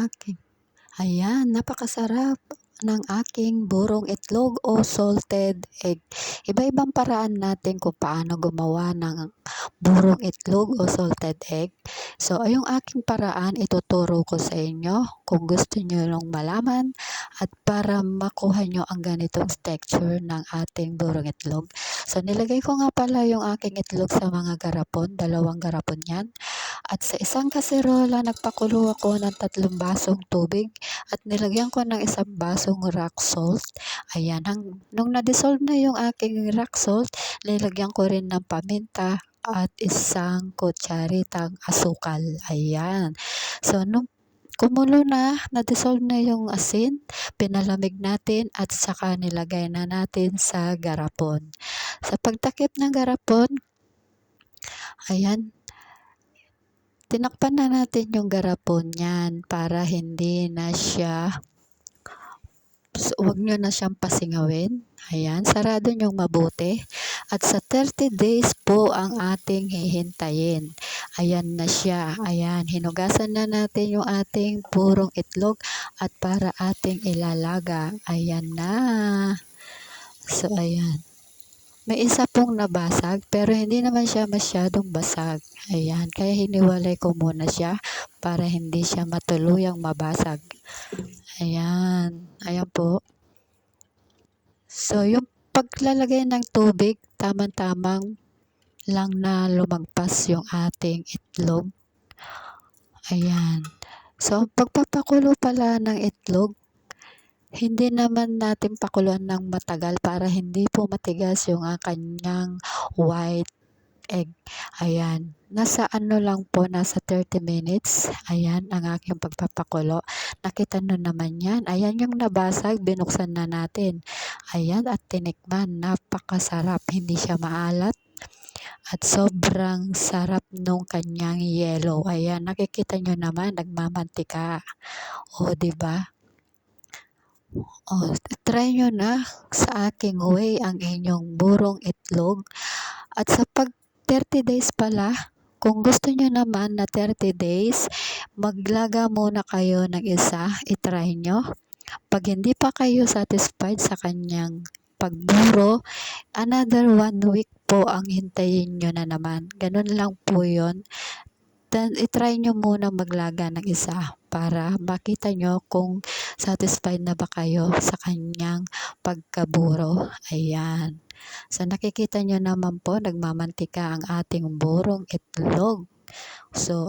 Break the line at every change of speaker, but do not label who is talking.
aking Ayan, napakasarap ng aking burong itlog o salted egg. Iba-ibang paraan natin kung paano gumawa ng burong itlog o salted egg. So, yung aking paraan, ituturo ko sa inyo kung gusto nyo lang malaman at para makuha nyo ang ganitong texture ng ating burong itlog. So, nilagay ko nga pala yung aking itlog sa mga garapon, 2 garapon yan. At sa isang kaserola, nagpakulo ako ng 3 basong tubig at nilagyan ko ng 1 basong rock salt. Ayan, nung na-dissolve na yung aking rock salt, nilagyan ko rin ng paminta at 1 kutsaritang asukal. Ayan. So, nung kumulo na-dissolve na yung asin, pinalamig natin at saka nilagay na natin sa garapon. Sa pagtakip ng garapon, ayan, tinakpan na natin yung garapon niyan para hindi na siya, huwag nyo na siyang pasingawin. Ayan, sarado nyong mabuti. At sa 30 days po ang ating hihintayin. Ayan na siya. Ayan, hinugasan na natin yung ating purong itlog at para ating ilalaga. Ayan na. So, ayan. May isa pong nabasag pero hindi naman siya masyadong basag. Ayan, kaya hiniwalay ko muna siya para hindi siya matuluyang mabasag. Ayan, ayan po. So, yung paglalagay ng tubig, tamang-tamang lang na lumagpas yung ating itlog. Ayan. So, pagpapakulo pala ng itlog, hindi naman natin pakuluan ng matagal para hindi po matigas yung kanyang white egg. Ayan. Nasa nasa 30 minutes. Ayan ang aking pagpapakulo. Nakita nyo naman yan. Ayan yung nabasag. Binuksan na natin. Ayan at tinikman. Napakasarap. Hindi siya maalat. At sobrang sarap nung kanyang yellow. Ayan. Nakikita nyo naman. Nagmamantika. O, diba? O, try nyo na sa aking way ang inyong burong itlog. At sa 30 days pala, kung gusto nyo naman na 30 days, maglaga muna kayo ng isa, itry nyo. Pag hindi pa kayo satisfied sa kanyang pagburo, another 1 week po ang hintayin nyo na naman. Ganun lang po yun. Then, itry nyo muna maglaga ng isa para makita nyo kung satisfied na ba kayo sa kanyang pagkaburo. Ayan. So, nakikita nyo naman po, nagmamantika ang ating burong itlog. So,